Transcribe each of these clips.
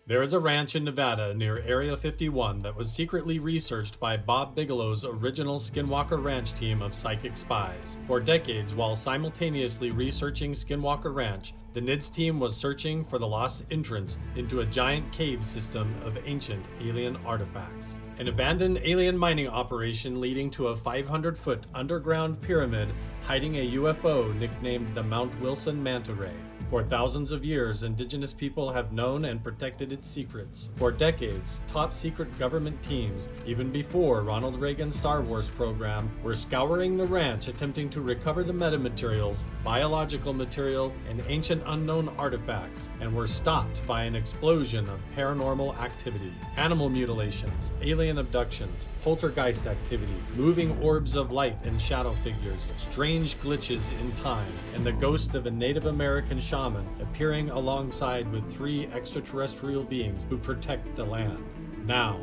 There is a ranch in Nevada near Area 51 that was secretly researched by Bob Bigelow's original Skinwalker Ranch team of psychic spies. For decades, while simultaneously researching Skinwalker Ranch, the NIDS team was searching for the lost entrance into a giant cave system of ancient alien artifacts. An abandoned alien mining operation leading to a 500-foot underground pyramid hiding a UFO nicknamed the Mount Wilson Manta Ray. For thousands of years, indigenous people have known and protected its secrets. For decades, top-secret government teams, even before Ronald Reagan's Star Wars program, were scouring the ranch attempting to recover the metamaterials, biological material, and ancient unknown artifacts, and were stopped by an explosion of paranormal activity. Animal mutilations, alien abductions, poltergeist activity, moving orbs of light and shadow figures, strange glitches in time, and the ghost of a Native American shaman appearing alongside with 3 extraterrestrial beings who protect the land. Now,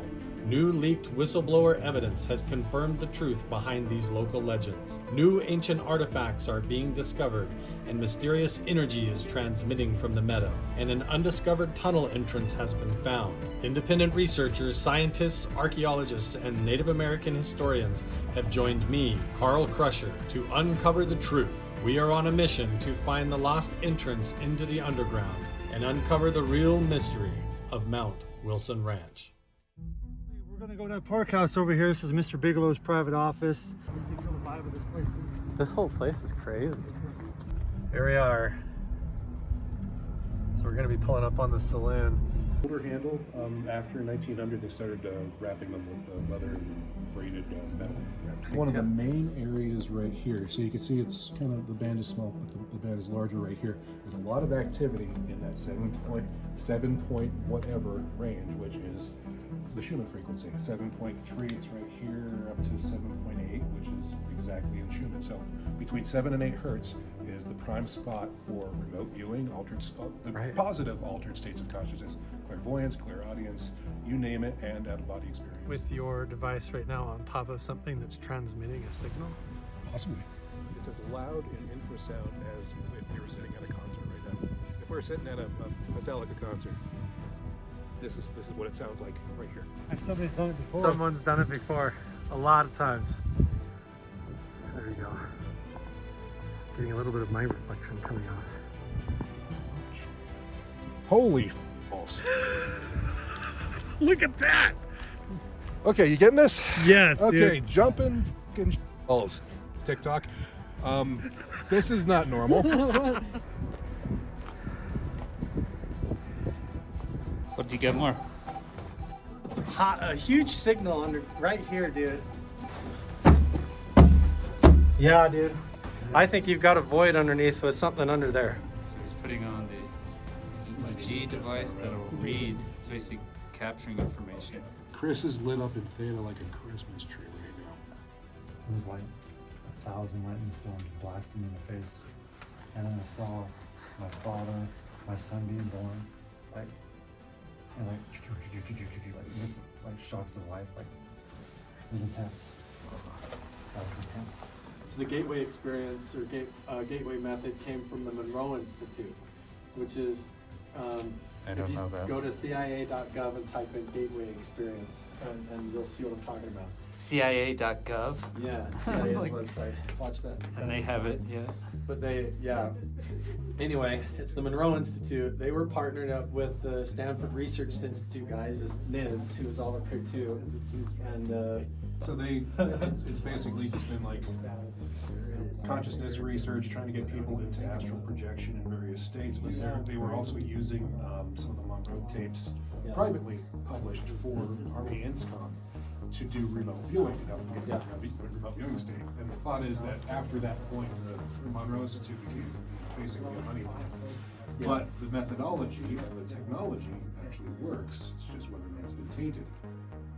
new leaked whistleblower evidence has confirmed the truth behind these local legends. New ancient artifacts are being discovered, and mysterious energy is transmitting from the meadow, and an undiscovered tunnel entrance has been found. Independent researchers, scientists, archaeologists, and Native American historians have joined me, Carl Crusher, to uncover the truth. We are on a mission to find the lost entrance into the underground and uncover the real mystery of Mount Wilson Ranch. We're going to go to that park house over here. This is Mr. Bigelow's private office. You feel the vibe of this place. This whole place is crazy. Here we are. So we're going to be pulling up on the saloon. Older handle. After 1900, they started wrapping them with leather and braided metal. One of the main areas right here. So you can see it's kind of, the band is small, but the band is larger right here. There's a lot of activity in that 7 point whatever range, which is the Schumann frequency. 7.3, it's right here, up to 7.8, which is exactly in Schumann. So between 7 and 8 hertz is the prime spot for remote viewing, positive altered states of consciousness, clairvoyance, clairaudience, you name it, and out-of-body experience. With your device right now on top of something that's transmitting a signal? Possibly. It's as loud in infrasound as if you were sitting at a concert right now. If we were sitting at a Metallica concert, this is what it sounds like right here. Somebody's done it before. Someone's done it before, a lot of times. There we go. Getting a little bit of my reflection coming off. Holy balls. Look at that! Okay, you getting this? Yes, okay, dude. jumping balls. TikTok. This is not normal. What do you get more? A huge signal under right here, dude. Yeah, dude. I think you've got a void underneath with something under there. So he's putting on the G device that'll read. It's basically capturing information. Chris is lit up in theta like a Christmas tree right now. It was like 1,000 lightning storms blasting me in the face. And then I saw my father, my son being born, like, and like shocks of life, like, it was intense. That was intense. So the gateway experience or gateway method came from the Monroe Institute, which is I don't know that. Go to CIA.gov and type in gateway experience, and you'll see what I'm talking about. CIA.gov. Yeah, CIA's website. Watch that. And they have it, yeah. But anyway, it's the Monroe Institute. They were partnered up with the Stanford Research Institute guys, as NIDS, who was all up here too. And so it's basically just been like consciousness research, trying to get people into astral projection in various states, but they were also using some of the Monroe tapes privately published for Army INSCOM to do remote viewing to help them get the remote viewing state. And the thought is that after that point, the Monroe Institute became basically a money line. But the methodology and the technology actually works. It's just whether or not it's been tainted.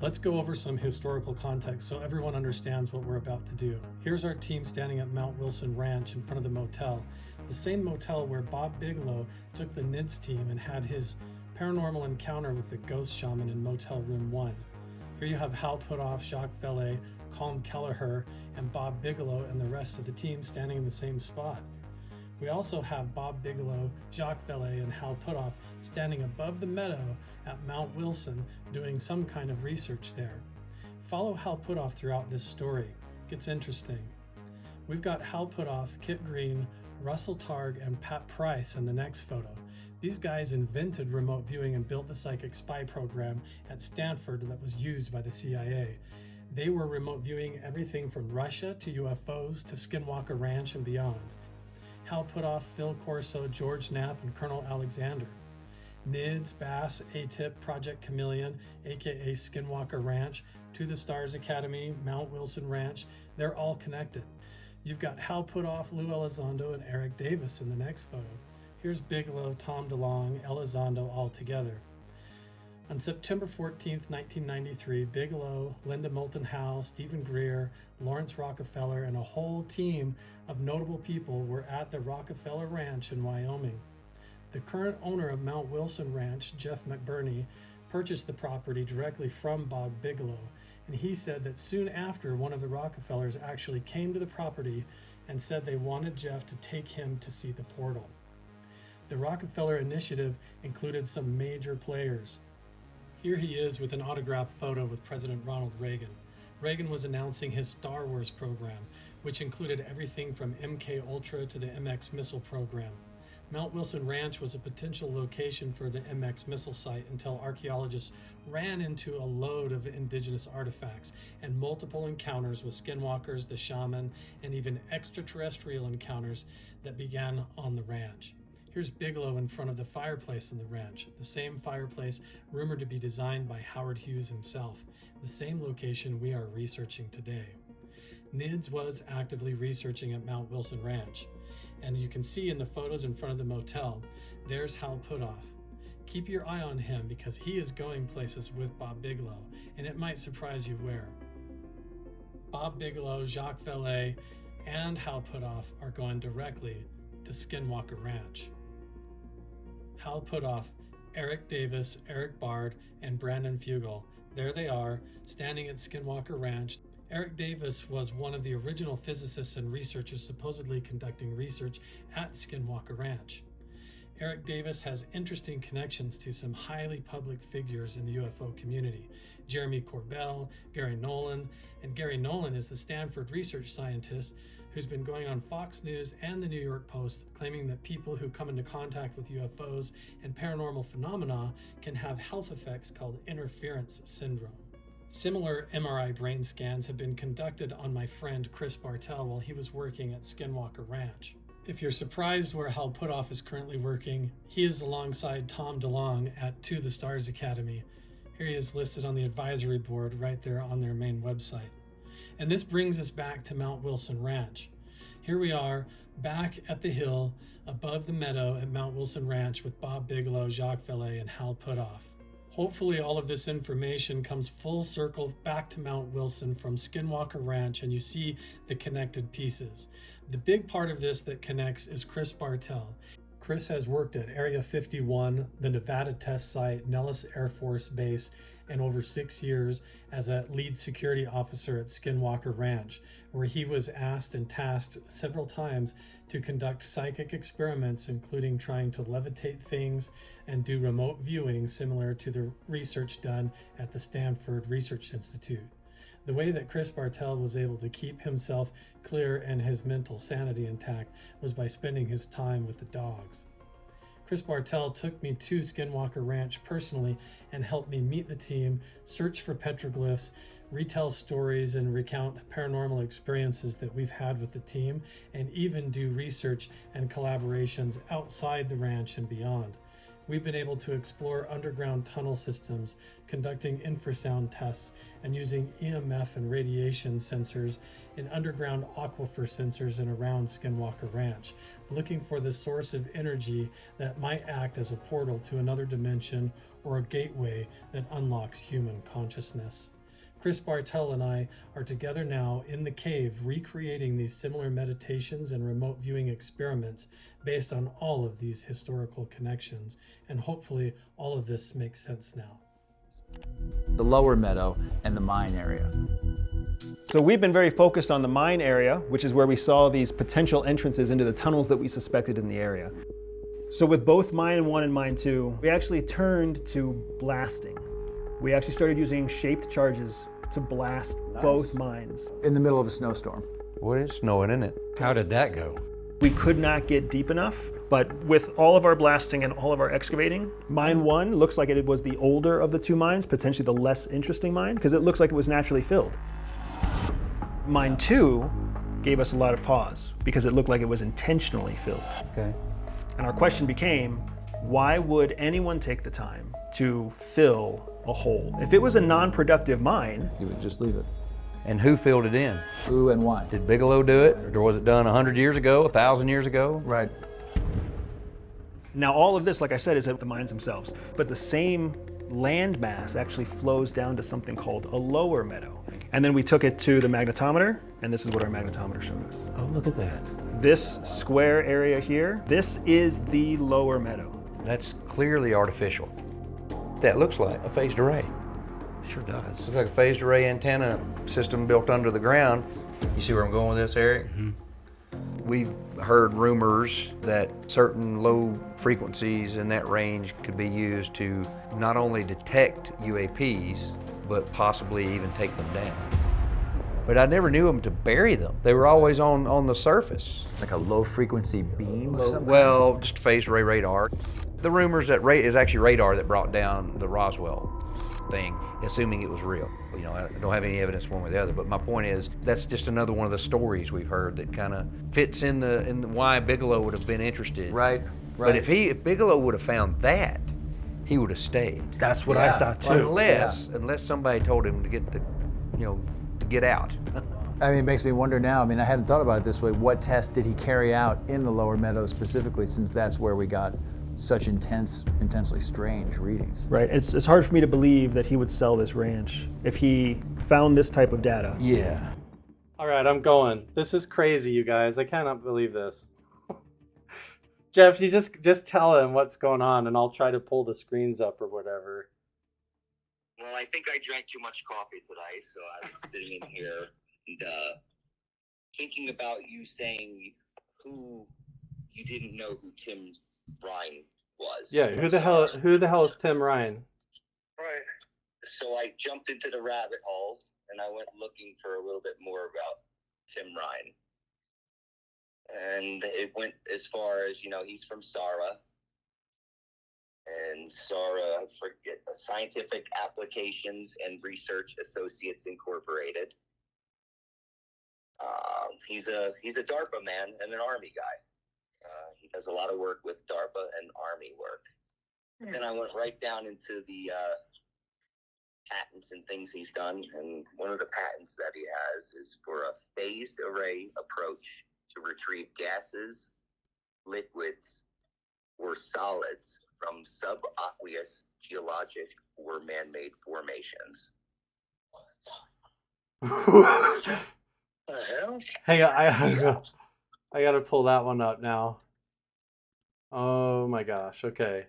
let's go over some historical context so everyone understands what we're about to do. Here's our team standing at Mount Wilson Ranch in front of the motel, the same motel where Bob Bigelow took the NIDS team and had his paranormal encounter with the ghost shaman in Motel Room 1. Here you have Hal Putoff, Jacques Vallée, Colm Kelleher, and Bob Bigelow and the rest of the team standing in the same spot. We also have Bob Bigelow, Jacques Vallée, and Hal Puthoff standing above the meadow at Mount Wilson doing some kind of research there. Follow Hal Puthoff throughout this story. It gets interesting. We've got Hal Puthoff, Kit Green, Russell Targ, and Pat Price in the next photo. These guys invented remote viewing and built the psychic spy program at Stanford that was used by the CIA. They were remote viewing everything from Russia to UFOs to Skinwalker Ranch and beyond. Hal Puthoff, Phil Corso, George Knapp, and Colonel Alexander. NIDS, Bass, ATIP, Project Chameleon, aka Skinwalker Ranch, To the Stars Academy, Mount Wilson Ranch, they're all connected. You've got Hal Puthoff, Lou Elizondo, and Eric Davis in the next photo. Here's Bigelow, Tom DeLonge, Elizondo all together. On September 14th, 1993, Bigelow, Linda Moulton Howe, Stephen Greer, Lawrence Rockefeller, and a whole team of notable people were at the Rockefeller Ranch in Wyoming. The current owner of Mount Wilson Ranch, Jeff McBurney, purchased the property directly from Bob Bigelow, and he said that soon after, one of the Rockefellers actually came to the property and said they wanted Jeff to take him to see the portal. The Rockefeller initiative included some major players. Here he is with an autographed photo with President Ronald Reagan. Reagan was announcing his Star Wars program, which included everything from MK Ultra to the MX missile program. Mount Wilson Ranch was a potential location for the MX missile site until archaeologists ran into a load of indigenous artifacts and multiple encounters with skinwalkers, the shaman, and even extraterrestrial encounters that began on the ranch. Here's Bigelow in front of the fireplace in the ranch, the same fireplace rumored to be designed by Howard Hughes himself, the same location we are researching today. NIDS was actively researching at Mount Wilson Ranch, and you can see in the photos in front of the motel, there's Hal Puthoff. Keep your eye on him because he is going places with Bob Bigelow, and it might surprise you where. Bob Bigelow, Jacques Vallée, and Hal Puthoff are going directly to Skinwalker Ranch. Hal Puthoff, Eric Davis, Eric Bard, and Brandon Fugel. There they are, standing at Skinwalker Ranch. Eric Davis was one of the original physicists and researchers supposedly conducting research at Skinwalker Ranch. Eric Davis has interesting connections to some highly public figures in the UFO community. Jeremy Corbell, Gary Nolan, and Gary Nolan is the Stanford research scientist who's been going on Fox News and the New York Post claiming that people who come into contact with UFOs and paranormal phenomena can have health effects called interference syndrome. Similar MRI brain scans have been conducted on my friend Chris Bartell while he was working at Skinwalker Ranch. If you're surprised where Hal Puthoff is currently working, he is alongside Tom DeLonge at To the Stars Academy. Here he is listed on the advisory board right there on their main website. And this brings us back to Mount Wilson Ranch. Here we are, back at the hill, above the meadow at Mount Wilson Ranch with Bob Bigelow, Jacques Vallée, and Hal Puthoff. Hopefully all of this information comes full circle back to Mount Wilson from Skinwalker Ranch and you see the connected pieces. The big part of this that connects is Chris Bartell. Chris has worked at Area 51, the Nevada test site, Nellis Air Force Base, and over 6 years as a lead security officer at Skinwalker Ranch, where he was asked and tasked several times to conduct psychic experiments, including trying to levitate things and do remote viewing similar to the research done at the Stanford Research Institute. The way that Chris Bartell was able to keep himself clear and his mental sanity intact was by spending his time with the dogs. Chris Bartell took me to Skinwalker Ranch personally and helped me meet the team, search for petroglyphs, retell stories, and recount paranormal experiences that we've had with the team, and even do research and collaborations outside the ranch and beyond. We've been able to explore underground tunnel systems, conducting infrasound tests, and using EMF and radiation sensors in underground aquifer sensors and around Skinwalker Ranch, looking for the source of energy that might act as a portal to another dimension or a gateway that unlocks human consciousness. Chris Bartell and I are together now in the cave recreating these similar meditations and remote viewing experiments based on all of these historical connections, and hopefully all of this makes sense now. The lower meadow and the mine area. So we've been very focused on the mine area, which is where we saw these potential entrances into the tunnels that we suspected in the area. So with both Mine 1 and Mine 2, we actually turned to blasting. We actually started using shaped charges to blast both mines. In the middle of a snowstorm. Well, it's snowing, isn't it? How did that go? We could not get deep enough, but with all of our blasting and all of our excavating, Mine 1 looks like it was the older of the two mines, potentially the less interesting mine, because it looks like it was naturally filled. Mine 2 gave us a lot of pause, because it looked like it was intentionally filled. Okay. And our question became, why would anyone take the time to fill a hole? If it was a non-productive mine, You would just leave it. And who filled it in? Who and why? Did Bigelow do it? Or was it done 100 years ago, 1,000 years ago? Right. now all of this, like I said, is at the mines themselves, but the same land mass actually flows down to something called a lower meadow. And then we took it to the magnetometer, and this is what our magnetometer showed us. Oh, look at that. This square area here, this is the lower meadow. That's clearly artificial. That looks like a phased array. Sure does. Looks like a phased array antenna system built under the ground. You see where I'm going with this, Eric? Mm-hmm. We've heard rumors that certain low frequencies in that range could be used to not only detect UAPs, but possibly even take them down. But I never knew them to bury them. They were always on the surface. Like a low frequency beam or something? Well, just phased array radar. The rumors that is actually radar that brought down the Roswell thing, assuming it was real. You know, I don't have any evidence one way or the other, but my point is that's just another one of the stories we've heard that kind of fits in the why Bigelow would have been interested. Right, But right. if Bigelow would have found that, he would have stayed. That's what I thought too. Unless somebody told him to get to get out. I mean, it makes me wonder now. I mean, I hadn't thought about it this way. What test did he carry out in the lower meadows specifically, since that's where we got such intensely strange readings? Right, it's hard for me to believe that he would sell this ranch if he found this type of data. Yeah. All right, I'm going. This is crazy, you guys. I cannot believe this. Jeff, you just tell him what's going on, and I'll try to pull the screens up or whatever. Well, I think I drank too much coffee today, so I was sitting in here and thinking about you saying who you didn't know who Tim Ryan was. Yeah, who the hell is Tim Ryan? Right. So I jumped into the rabbit hole and I went looking for a little bit more about Tim Ryan. And it went as far as, he's from SARA. And SARA, I forget, Scientific Applications and Research Associates Incorporated. He's a DARPA man and an Army guy. He does a lot of work with DARPA and Army work. Then I went right down into the patents and things he's done. And one of the patents that he has is for a phased array approach to retrieve gases, liquids, or solids from subaqueous geologic or man-made formations. The hell? Hang on, I gotta pull that one up now. Oh my gosh, okay.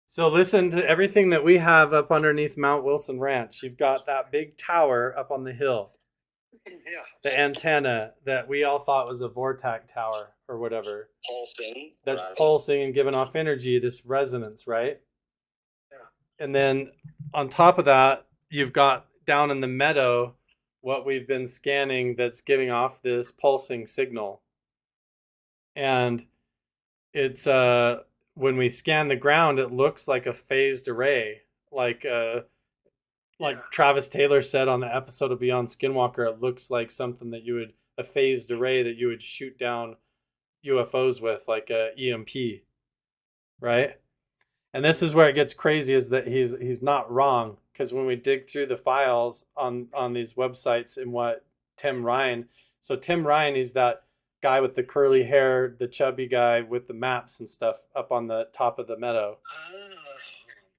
So listen to everything that we have up underneath Mount Wilson Ranch. You've got that big tower up on the hill. Yeah. The antenna that we all thought was a Vortac tower or whatever. Pulsing. That's right. pulsing and giving off energy, this resonance, right? Yeah. And then on top of that, you've got down in the meadow what we've been scanning that's giving off this pulsing signal. And it's when we scan the ground, it looks like a phased array, like Travis Taylor said on the episode of Beyond Skinwalker. It looks like something that a phased array that you would shoot down UFOs with, like a EMP, right? And this is where it gets crazy, is that he's not wrong, because when we dig through the files on these websites and what Tim Ryan, so Tim Ryan, he's that guy with the curly hair, the chubby guy with the maps and stuff up on the top of the meadow.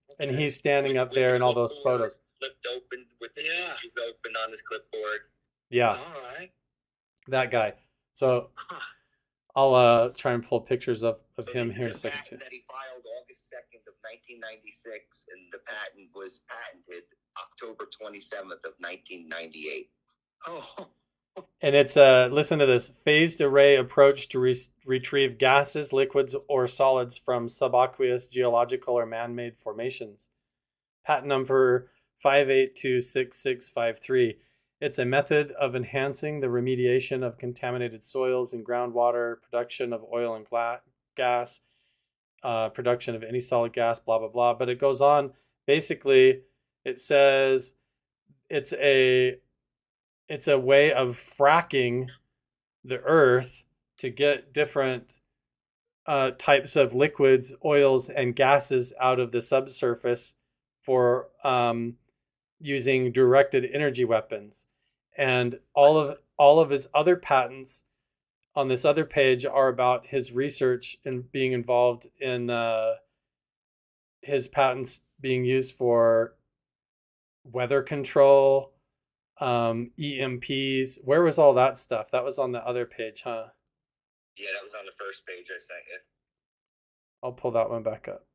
Okay. And he's standing up there in all those photos. Flipped open with the pages open on his clipboard. Yeah. All right. That guy. So I'll try and pull pictures of him here in a second too. That he filed August 2nd of 1996, and the patent was patented October 27th of 1998. Oh, And it's listen to this, phased array approach to retrieve gases, liquids, or solids from subaqueous geological or man-made formations. Patent number 5826653. It's a method of enhancing the remediation of contaminated soils and groundwater, production of oil and gas, production of any solid gas, blah, blah, blah. But it goes on. Basically, it says it's a way of fracking the earth to get different types of liquids, oils, and gases out of the subsurface for using directed energy weapons. And all of his other patents on this other page are about his research and being involved in his patents being used for weather control, EMPs. Where was all that stuff? That was on the other page, huh? yeah, that was on the first page I sent you. I'll pull that one back up.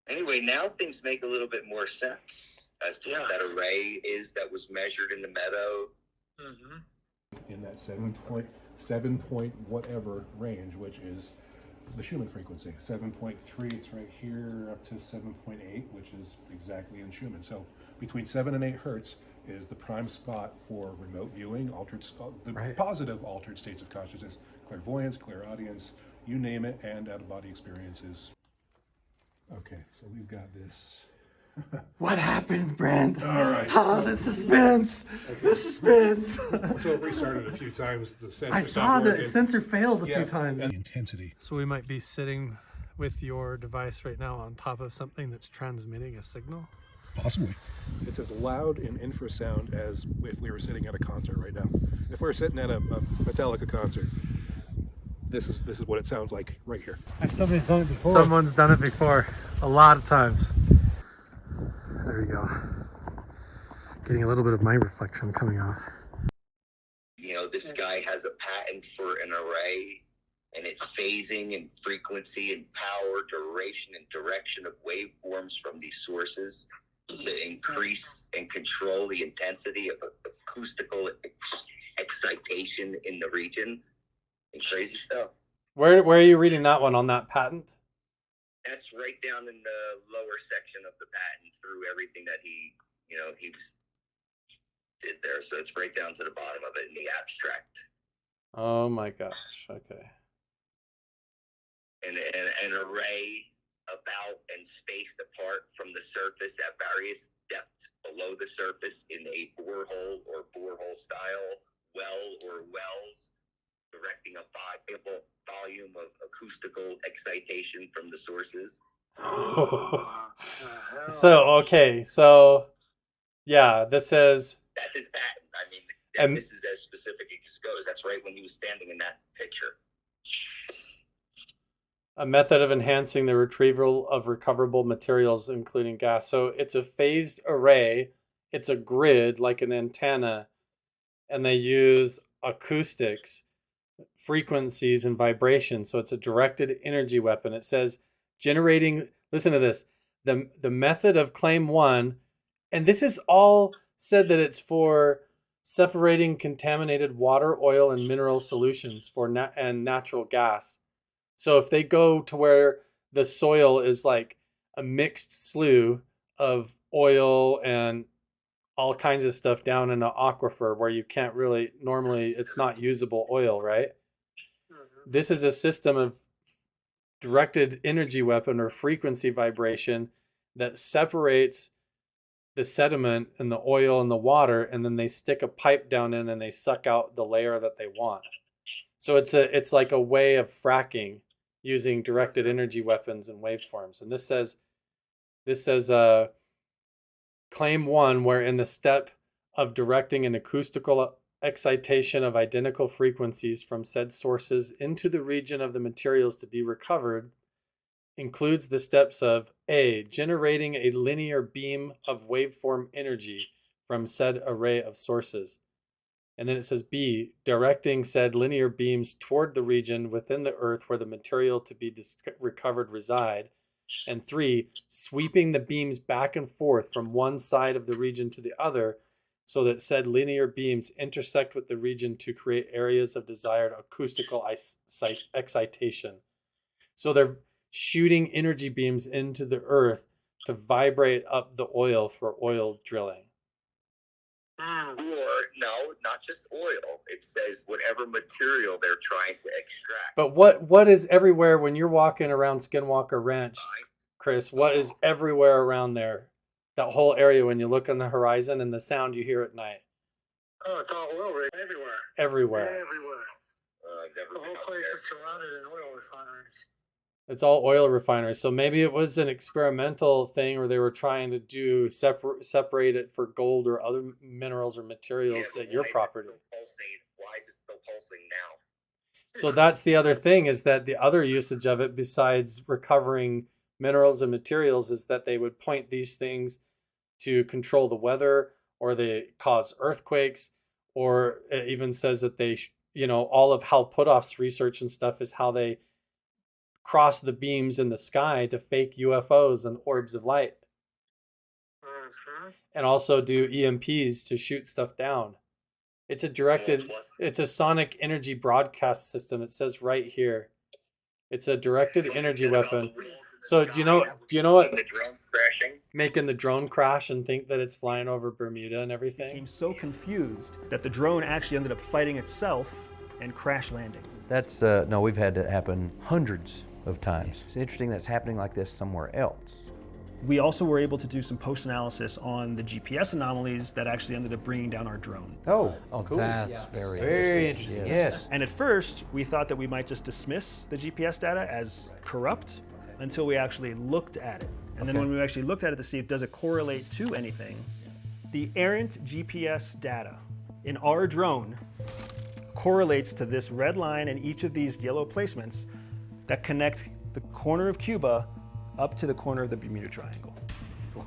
Anyway, now things make a little bit more sense as to what that array is that was measured in the meadow. In that 7 point whatever range, which is the Schumann frequency. 7.3, it's right here, up to 7.8, which is exactly in Schumann. So between 7 and 8 hertz is the prime spot for remote viewing, positive altered states of consciousness, clairvoyance, clairaudience, you name it, and out-of-body experiences. Okay, so we've got this. What happened, Brent? All right. Oh, the suspense! Okay. The suspense! So it restarted a few times. The sensor I saw the sensor failed a few times. The intensity. So we might be sitting with your device right now on top of something that's transmitting a signal? Possibly. It's as loud in infrasound as if we were sitting at a concert right now. If we were sitting at a Metallica concert, this is what it sounds like right here. Somebody's done it before. Someone's done it before, a lot of times. There we go. Getting a little bit of my reflection coming off. You know, this guy has a patent for an array, and it's phasing and frequency and power, duration and direction of waveforms from these sources to increase and control the intensity of acoustical excitation in the region. And crazy stuff. Where are you reading that one on that patent? That's right down in the lower section of the patent through everything that he did there. So it's right down to the bottom of it in the abstract. Oh my gosh. Okay. And an array about and spaced apart from the surface at various depths below the surface in a borehole or borehole style well or wells, directing a volume of acoustical excitation from the sources. So yeah, this says that's his patent. I mean, this is as specific as it goes. That's right when he was standing in that picture. A method of enhancing the retrieval of recoverable materials, including gas. So it's a phased array. It's a grid like an antenna, and they use acoustics, frequencies, and vibrations. So it's a directed energy weapon. It says generating, listen to this, the method of claim 1, and this is all said that it's for separating contaminated water, oil, and mineral solutions and natural gas. So if they go to where the soil is like a mixed slough of oil and all kinds of stuff down in an aquifer where you can't really, normally it's not usable oil, right? Mm-hmm. This is a system of directed energy weapon or frequency vibration that separates the sediment and the oil and the water, and then they stick a pipe down in and they suck out the layer that they want. So it's like a way of fracking using directed energy weapons and waveforms. And this says claim 1, where in the step of directing an acoustical excitation of identical frequencies from said sources into the region of the materials to be recovered, includes the steps of A, generating a linear beam of waveform energy from said array of sources. And then it says B, directing said linear beams toward the region within the earth where the material to be recovered reside. And 3, sweeping the beams back and forth from one side of the region to the other so that said linear beams intersect with the region to create areas of desired acoustical excitation. So they're shooting energy beams into the earth to vibrate up the oil for oil drilling. Or, no, not just oil. It says whatever material they're trying to extract. But what is everywhere when you're walking around Skinwalker Ranch, Chris? What is everywhere around there? That whole area when you look on the horizon and the sound you hear at night. Oh, it's all oil rig everywhere. Everywhere. Everywhere. The whole place is surrounded in oil refineries. It's all oil refineries. So maybe it was an experimental thing where they were trying to do separate it for gold or other minerals or materials at your property. Why is it still pulsing now? So that's the other thing, is that the other usage of it besides recovering minerals and materials is that they would point these things to control the weather, or they cause earthquakes, or it even says that they, all of Hal Puthoff's research and stuff is how they cross the beams in the sky to fake UFOs and orbs of light. And also do EMPs to shoot stuff down. It's a sonic energy broadcast system. It says right here. It's a directed energy weapon. So do you know what? The drone's crashing. Making the drone crash and think that it's flying over Bermuda and everything. Became so confused that the drone actually ended up fighting itself and crash landing. That's, no, we've had that happen hundreds of times. It's interesting that it's happening like this somewhere else. We also were able to do some post-analysis on the GPS anomalies that actually ended up bringing down our drone. Oh, cool. That's very interesting. Yes. And at first, we thought that we might just dismiss the GPS data as corrupt until we actually looked at it. And then when we actually looked at it to see if does it correlate to anything, the errant GPS data in our drone correlates to this red line and each of these yellow placements that connect the corner of Cuba up to the corner of the Bermuda Triangle.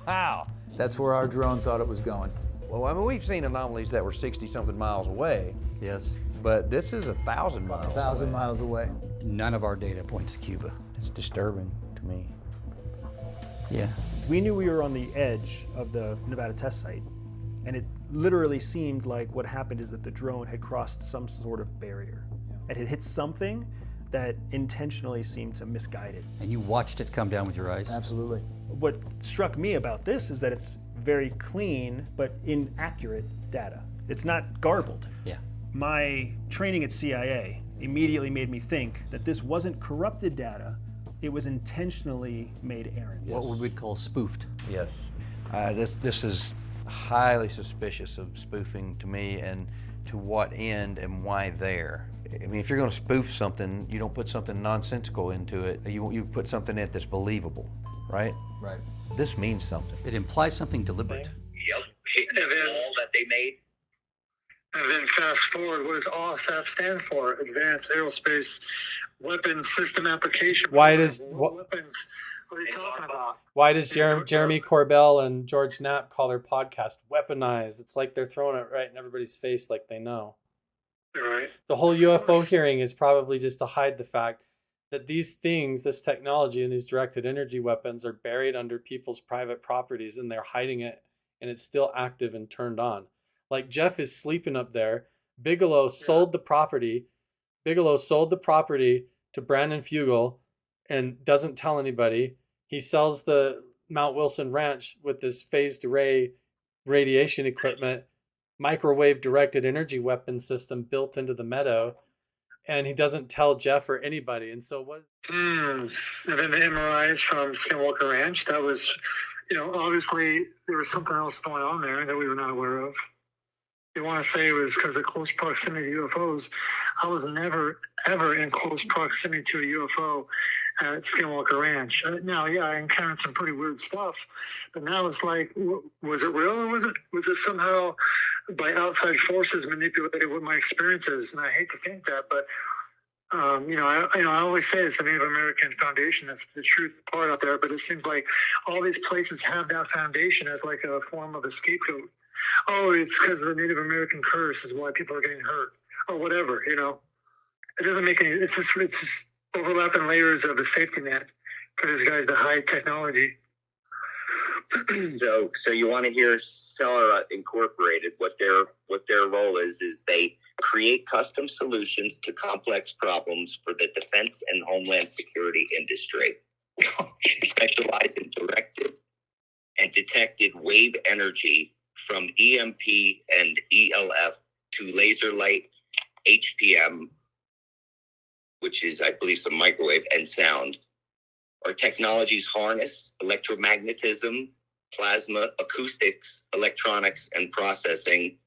Wow. That's where our drone thought it was going. Well, I mean, we've seen anomalies that were 60-something miles away. Yes. But this is 1,000 miles 1,000 miles away. None of our data points to Cuba. It's disturbing to me. Yeah. We knew we were on the edge of the Nevada test site, and it literally seemed like what happened is that the drone had crossed some sort of barrier. It had hit something that intentionally seemed to misguide it. And you watched it come down with your eyes? Absolutely. What struck me about this is that it's very clean but inaccurate data. It's not garbled. Yeah. My training at CIA immediately made me think that this wasn't corrupted data, it was intentionally made errant. What we would call spoofed. Yes. This is highly suspicious of spoofing to me, and to what end and why there. I mean, if you're going to spoof something, you don't put something nonsensical into it. You put something in it that's believable, right? Right. This means something. It implies something deliberate. Yep. Hitting the wall that they made. And then fast forward, what does OSAP stand for? Advanced Aerospace Weapon System Application. Why does what weapons? What are you talking about? Why does Jeremy Corbell and George Knapp call their podcast weaponized? It's like they're throwing it right in everybody's face like they know. Right. The whole UFO hearing is probably just to hide the fact that these things, this technology and these directed energy weapons are buried under people's private properties, and they're hiding it, and it's still active and turned on. Like Jeff is sleeping up there. Bigelow sold the property. Bigelow sold the property to Brandon Fugel and doesn't tell anybody. He sells the Mount Wilson Ranch with this phased array radiation equipment, microwave directed energy weapon system built into the meadow, and he doesn't tell Jeff or anybody. And so what? And then the MRIs from Skinwalker Ranch, that was, obviously there was something else going on there that we were not aware of. They want to say it was because of close proximity to UFOs. I was never, ever in close proximity to a UFO at Skinwalker Ranch. Now, I encountered some pretty weird stuff, but now it's like, was it real, or was it somehow by outside forces manipulated what my experience is? And I hate to think that, but I always say it's the Native American Foundation. That's the truth part out there. But it seems like all these places have that foundation as like a form of a scapegoat. Oh, it's because of the Native American curse is why people are getting hurt, or whatever. It doesn't make any. It's just overlapping layers of a safety net for these guys to hide technology. So you want to hear Stellar Incorporated? What their role is they create custom solutions to complex problems for the defense and homeland security industry. They specialize in directed and detected wave energy from EMP and ELF to laser light, HPM, which is, I believe, some microwave, and sound. Our technologies harness electromagnetism, plasma, acoustics, electronics, and processing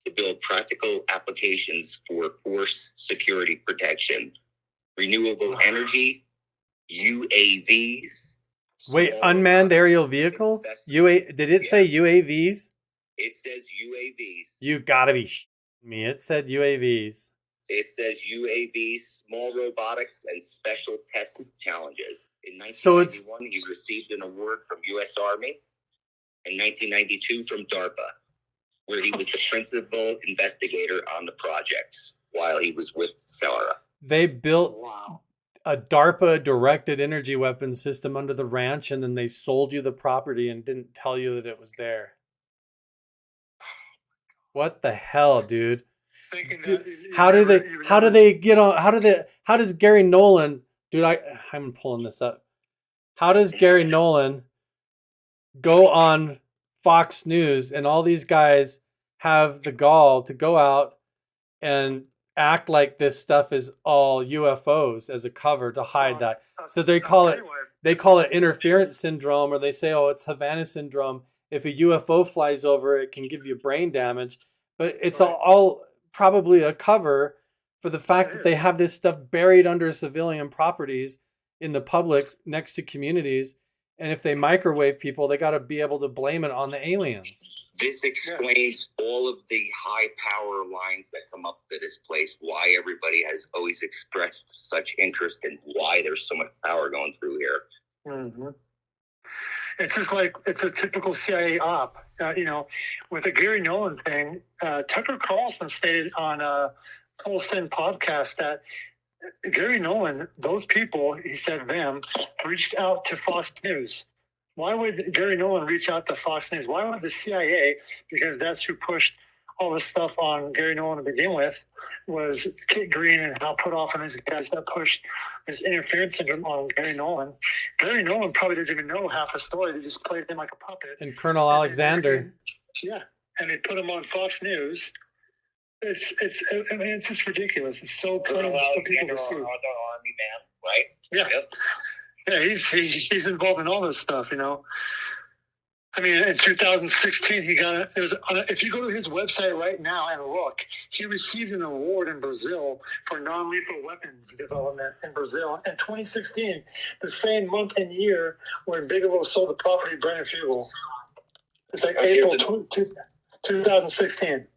to build practical applications for force security protection, renewable energy, UAVs. Wait, unmanned aerial vehicles? Did it say UAVs? It says UAVs. You gotta be me. It said UAVs. It says UAVs, small robotics, and special test challenges. In 1991, he received an award from U.S. Army. In 1992, from DARPA, where he was the principal investigator on the projects while he was with Sarah. They built a DARPA directed energy weapon system under the ranch, and then they sold you the property and didn't tell you that it was there. What the hell, dude? Dude, how does Gary Nolan, dude, I'm pulling this up. How does Gary Nolan go on Fox News and all these guys have the gall to go out and act like this stuff is all UFOs as a cover to hide that? So they call it interference syndrome, or they say, oh, it's Havana syndrome. If a UFO flies over, it can give you brain damage. But it's all probably a cover for the fact that they have this stuff buried under civilian properties in the public next to communities. And if they microwave people, they got to be able to blame it on the aliens. This explains all of the high power lines that come up to this place, why everybody has always expressed such interest and why there's so much power going through here. Mm-hmm. It's just like, it's a typical CIA op. With the Gary Nolan thing, Tucker Carlson stated on a Full Send podcast that Gary Nolan, those people, he said them, reached out to Fox News. Why would Gary Nolan reach out to Fox News? Why would the CIA, because that's who pushed all this stuff on Gary Nolan to begin with, was Kit Green and Hal Puthoff and these guys that pushed this interference syndrome on Gary Nolan. Gary Nolan probably doesn't even know half the story. They just played him like a puppet. And Colonel Alexander. And they put him on Fox News. It's just ridiculous. It's so plain for people to see. Army man, right? Yeah. Yep. Yeah, he's involved in all this stuff, I mean, in 2016, he got if you go to his website right now and look, he received an award in Brazil for non-lethal weapons development in Brazil in 2016, the same month and year when Bigelow sold the property to Brennan Fugal. It's like April 2016.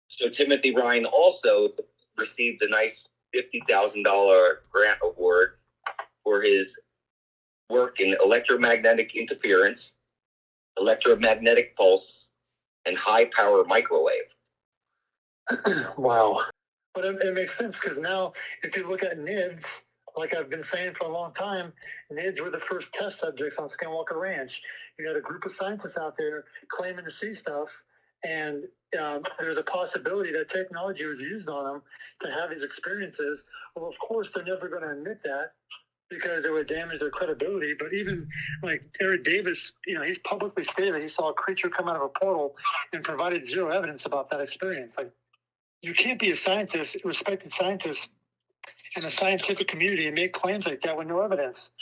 So Timothy Ryan also received a nice $50,000 grant award for his work in electromagnetic interference, electromagnetic pulse, and high-power microwave. Wow. But it makes sense, because now if you look at NIDS, like I've been saying for a long time, NIDS were the first test subjects on Skinwalker Ranch. You had a group of scientists out there claiming to see stuff, and there's a possibility that technology was used on them to have these experiences. Well, of course, they're never going to admit that, because it would damage their credibility. But even like Eric Davis, he's publicly stated that he saw a creature come out of a portal and provided zero evidence about that experience. Like, you can't be a scientist, a respected scientist in a scientific community and make claims like that with no evidence.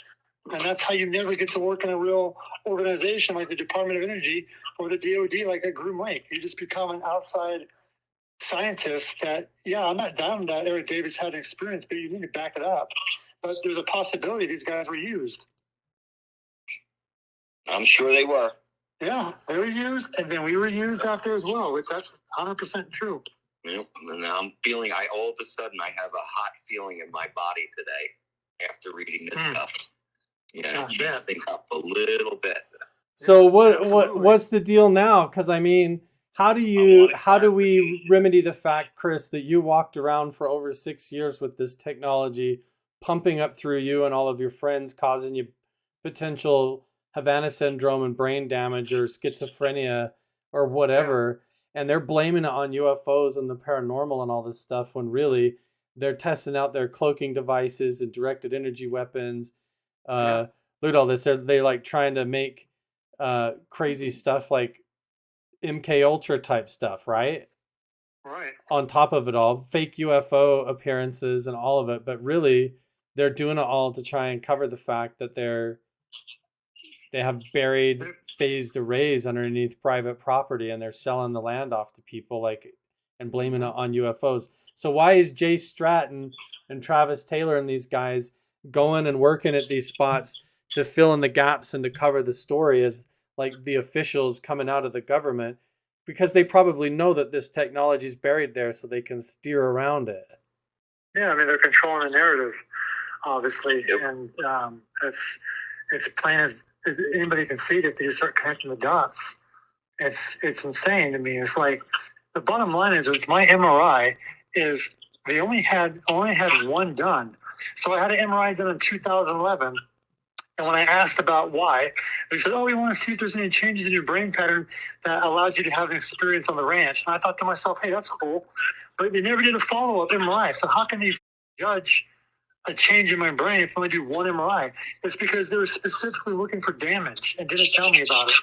And that's how you never get to work in a real organization like the Department of Energy or the DOD, like at Groom Lake. You just become an outside scientist that, I'm not down that Eric Davis had an experience, but you need to back it up. But there's a possibility these guys were used. I'm sure they were. Yeah, they were used, and then we were used out there as well. That's 100% true. Yep. And I'm feeling, all of a sudden, I have a hot feeling in my body today after reading this stuff. Yeah, it things up a little bit. So what's the deal now? Because I mean, how do we remedy the fact, Chris, that you walked around for over 6 years with this technology pumping up through you and all of your friends, causing you potential Havana syndrome and brain damage or schizophrenia or whatever, and they're blaming it on UFOs and the paranormal and all this stuff when really they're testing out their cloaking devices and directed energy weapons. Look at all this. They're like trying to make crazy stuff like MK Ultra type stuff, right? Right. On top of it all, fake UFO appearances and all of it, but really they're doing it all to try and cover the fact that they have buried phased arrays underneath private property and they're selling the land off to people like and blaming it on UFOs. So why is Jay Stratton and Travis Taylor and these guys going and working at these spots to fill in the gaps and to cover the story as like the officials coming out of the government? Because they probably know that this technology is buried there so they can steer around it. Yeah, I mean, they're controlling the narrative, obviously. And it's plain as anybody can see it if they just start connecting the dots. It's insane to me. It's like, the bottom line is with my MRI is they only had one done. So I had an MRI done in 2011. And when I asked about why, they said, we want to see if there's any changes in your brain pattern that allowed you to have an experience on the ranch. And I thought to myself, hey, that's cool. But they never did a follow-up MRI. So how can they judge a change in my brain if I only do one MRI? It's because they were specifically looking for damage and didn't tell me about it,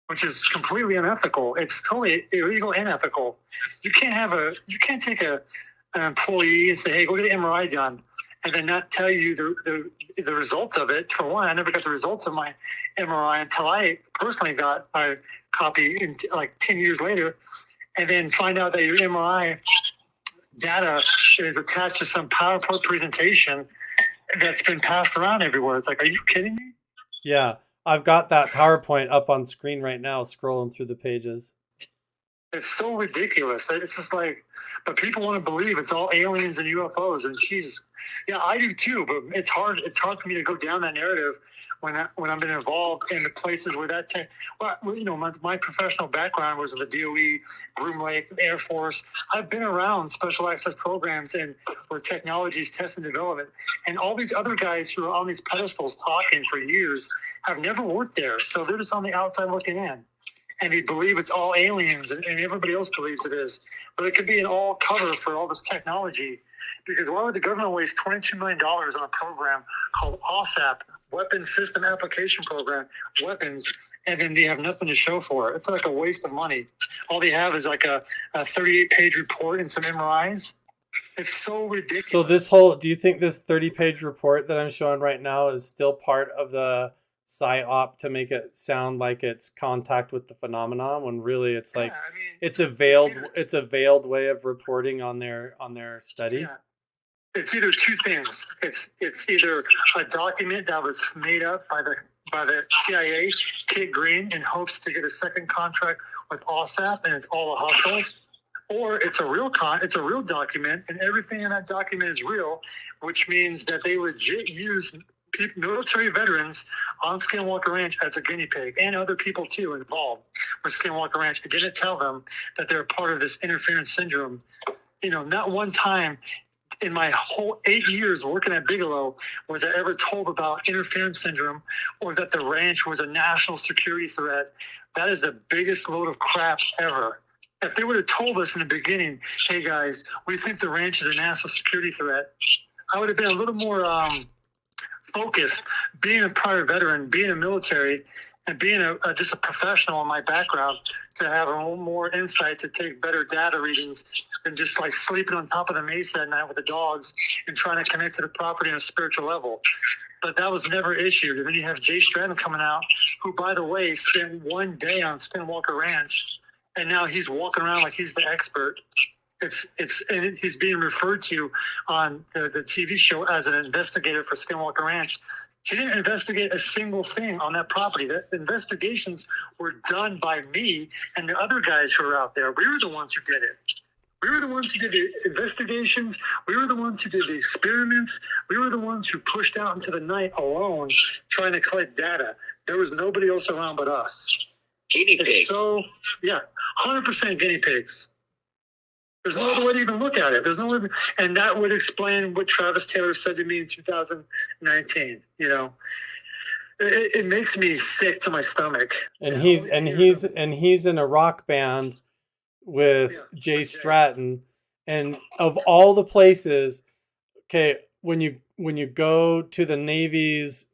which is completely unethical. It's totally illegal and unethical. You can't take an employee and say, hey, go get an MRI done, and then not tell you the results of it. For one, I never got the results of my MRI until I personally got a copy in like 10 years later, and then find out that your MRI data is attached to some PowerPoint presentation that's been passed around everywhere. It's like, are you kidding me? Yeah, I've got that PowerPoint up on screen right now, scrolling through the pages. It's so ridiculous. It's just like, but people want to believe it's all aliens and UFOs, and Jesus, yeah, I do too. But it's hard for me to go down that narrative when I've been involved in the places where that my professional background was in the DOE, Groom Lake, Air Force. I've been around special access programs and where technology is tested and development, and all these other guys who are on these pedestals talking for years have never worked there, so they're just on the outside looking in. And they believe it's all aliens, and everybody else believes it is. But it could be an all cover for all this technology. Because why would the government waste $22 million on a program called OSAP, Weapons System Application Program, weapons, and then they have nothing to show for it? It's like a waste of money. All they have is like a 38-page report and some MRIs. It's so ridiculous. So do you think this 30-page report that I'm showing right now is still part of the psyop to make it sound like it's contact with the phenomenon when really it's like it's a veiled way of reporting on their study? Yeah. It's either two things. It's either a document that was made up by the CIA, Kit Green, in hopes to get a second contract with OSAP, and it's all a hustle, or it's a real document, and everything in that document is real, which means that they legit use military veterans on Skinwalker Ranch as a guinea pig, and other people too involved with Skinwalker Ranch. It didn't tell them that they're part of this interference syndrome. Not one time in my whole 8 years working at Bigelow was I ever told about interference syndrome or that the ranch was a national security threat. That is the biggest load of crap ever. If they would have told us in the beginning, hey guys, we think the ranch is a national security threat, I would have been a little more focused, being a prior veteran, being a military, and being just a professional in my background, to have a little more insight to take better data readings than just like sleeping on top of the mesa at night with the dogs and trying to connect to the property on a spiritual level. But that was never issued. And then you have Jay Stratton coming out, who, by the way, spent one day on Skinwalker Ranch, and now he's walking around like he's the expert. And he's being referred to on the TV show as an investigator for Skinwalker Ranch. He didn't investigate a single thing on that property. The investigations were done by me and the other guys who were out there. We were the ones who did it. We were the ones who did the investigations. We were the ones who did the experiments. We were the ones who pushed out into the night alone trying to collect data. There was nobody else around but us. Guinea pigs. So, yeah, 100% guinea pigs. There's no other way to even look at it. There's no way, and that would explain what Travis Taylor said to me in 2019. It makes me sick to my stomach. And he's in a rock band with Jay Stratton, and of all the places, okay, when you go to the Navy's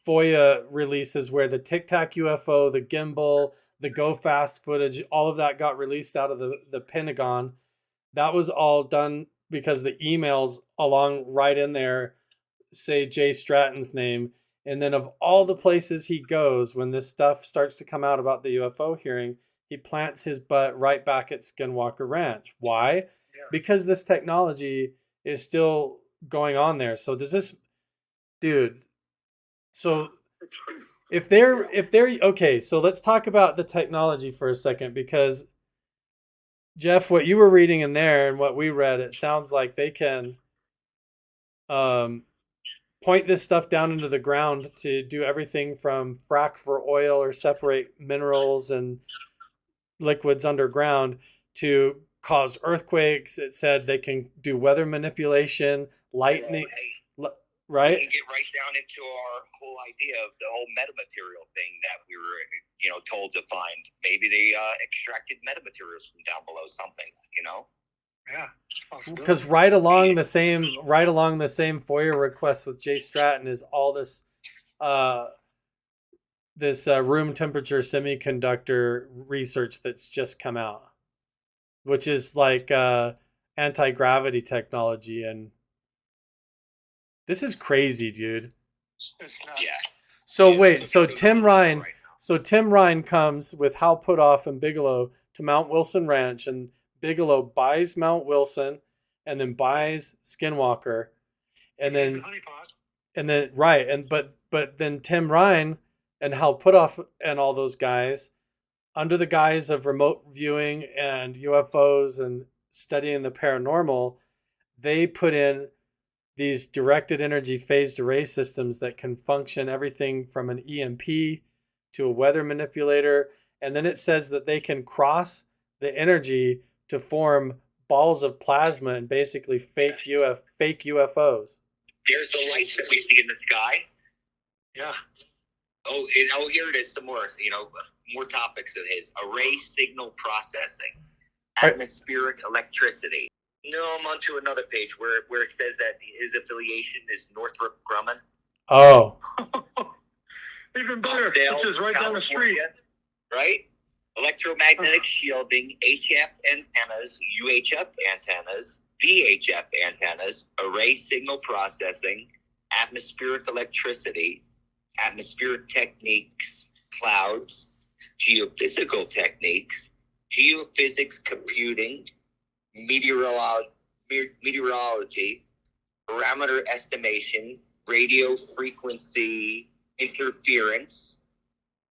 FOIA releases where the Tic Tac UFO, the gimbal, the Go Fast footage, all of that got released out of the Pentagon, that was all done because the emails along right in there say Jay Stratton's name. And then of all the places he goes, when this stuff starts to come out about the UFO hearing, he plants his butt right back at Skinwalker Ranch. Why? Yeah. Because this technology is still going on there. So does this, dude? So if they're okay, so let's talk about the technology for a second, because Jeff, what you were reading in there and what we read, it sounds like they can point this stuff down into the ground to do everything from frack for oil or separate minerals and liquids underground to cause earthquakes. It said they can do weather manipulation, lightning, right? We can get right down into our whole idea of the whole metamaterial thing that we were, told to find. Maybe they extracted metamaterials from down below something, Yeah. Because right along the same FOIA request with Jay Stratton is all this room temperature semiconductor research that's just come out, which is like anti-gravity technology, and this is crazy, dude. Yeah. So wait, so Tim Ryan comes with Hal Puthoff and Bigelow to Mount Wilson Ranch, and Bigelow buys Mount Wilson and then buys Skinwalker, and then but then Tim Ryan and Hal Puthoff and all those guys, under the guise of remote viewing and UFOs and studying the paranormal, they put in these directed energy phased array systems that can function everything from an EMP to a weather manipulator. And then it says that they can cross the energy to form balls of plasma and basically fake UFOs. There's the lights that we see in the sky. Yeah. Oh, here it is. Some more, more topics of his. Array signal processing. Atmospheric electricity. No, I'm onto another page where it says that his affiliation is Northrop Grumman. Oh. Even better, which is right down the street. Right? Electromagnetic shielding, HF antennas, UHF antennas, VHF antennas, array signal processing, atmospheric electricity, atmospheric techniques, clouds, geophysical techniques, geophysics computing, meteorology, parameter estimation, radio frequency interference.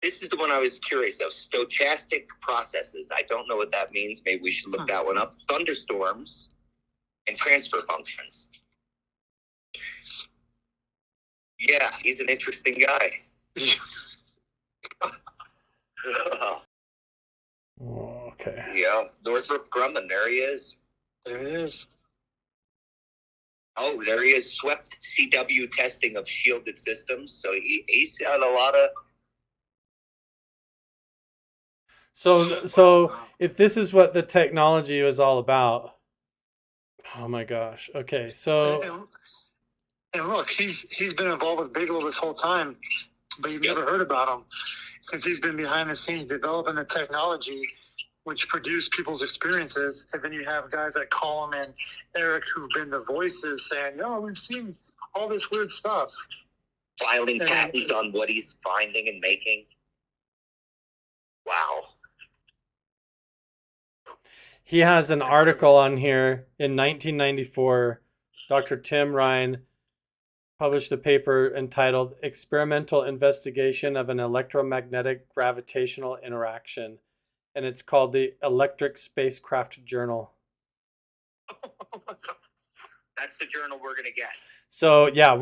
This is the one I was curious of. Stochastic processes. I don't know what that means. Maybe we should look that one up. Thunderstorms and transfer functions. Yeah, he's an interesting guy. Okay. Yeah, Northrop Grumman. There he is. There it is. Oh, there he is. Swept CW testing of shielded systems. So he's got a lot of... So if this is what the technology was all about, oh my gosh. Okay, so and look, he's been involved with Bigelow this whole time, but you've never heard about him because he's been behind the scenes developing the technology which produced people's experiences. And then you have guys like Colin and Eric who've been the voices saying, "No, we've seen all this weird stuff." Filing patents on what he's finding and making. Wow. He has an article on here in 1994. Dr. Tim Ryan published a paper entitled Experimental Investigation of an Electromagnetic Gravitational Interaction. And it's called the Electric Spacecraft Journal. That's the journal we're going to get. So yeah,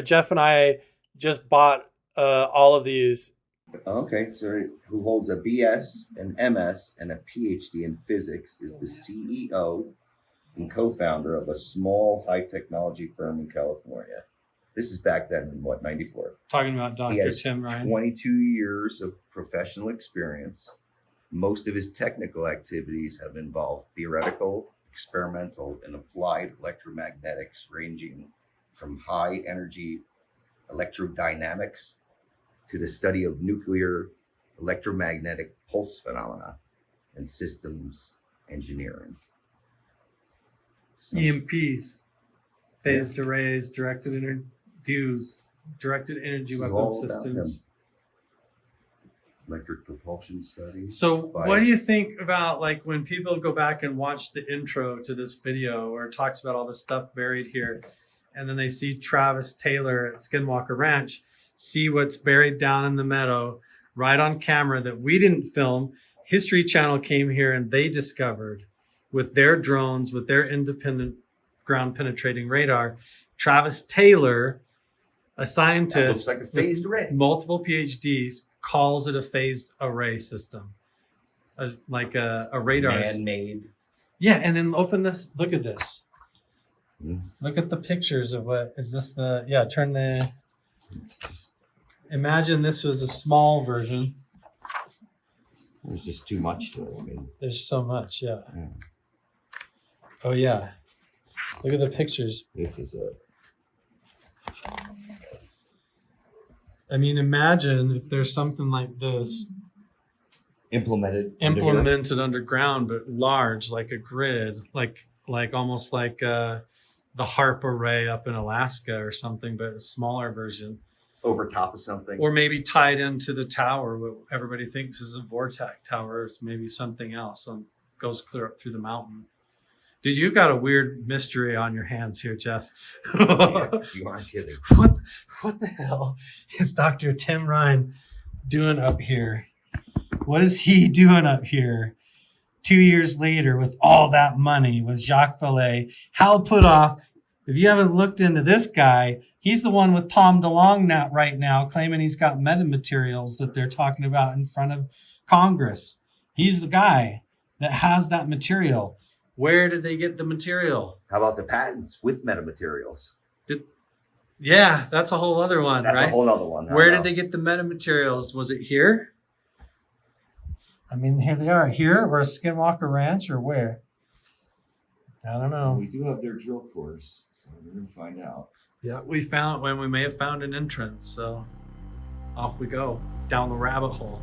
Jeff and I just bought all of these. Okay, so who holds a BS, an MS, and a PhD in physics is the CEO and co-founder of a small high technology firm in California. This is back then in what, 94? Talking about He Dr. has Tim Ryan. 22 years of professional experience. Most of his technical activities have involved theoretical, experimental, and applied electromagnetics, ranging from high energy electrodynamics to the study of nuclear electromagnetic pulse phenomena and systems engineering. So, EMPs, phased arrays, directed energy this is weapon all about systems. him. Electric propulsion studies. So what do you think about, like, when people go back and watch the intro to this video where it talks about all the stuff buried here, and then they see Travis Taylor at Skinwalker Ranch, see what's buried down in the meadow right on camera that we didn't film. History Channel came here and they discovered with their drones, with their independent ground penetrating radar. Travis Taylor, a scientist like a phased array. multiple PhDs, calls it a phased array system, like a radar. Man-made. Yeah, and then open this. Look at this. Mm. Look at the pictures of what is this? Turn the. It's just, Imagine this was a small version. there's just too much to it. I mean, There's so much, yeah. Yeah. Oh yeah. Look at the pictures. this is a I mean, imagine if there's something like this implemented underground, but large, like a grid, like almost like the HARP array up in Alaska or something, but a smaller version. over top of something. Or maybe tied into the tower, what everybody thinks is a Vortex tower. It's maybe something else and goes clear up through the mountain. Dude, you've got a weird mystery on your hands here, Jeff. Yeah, you aren't kidding. What the hell is Dr. Tim Ryan doing up here? What is he doing up here 2 years later with all that money with Jacques Vallée? Hal Puthoff, if you haven't looked into this guy, he's the one with Tom DeLonge right now claiming he's got metamaterials that they're talking about in front of Congress. He's the guy that has that material. Where did they get the material? How about the patents with metamaterials? Yeah, that's a whole other one, That's right? a whole other one. Where did they get the metamaterials? Was it here? I mean, here they are. Here or Skinwalker Ranch or where? I don't know. We do have their drill course, so we're going to find out. Yeah, we may have found an entrance, so off we go down the rabbit hole.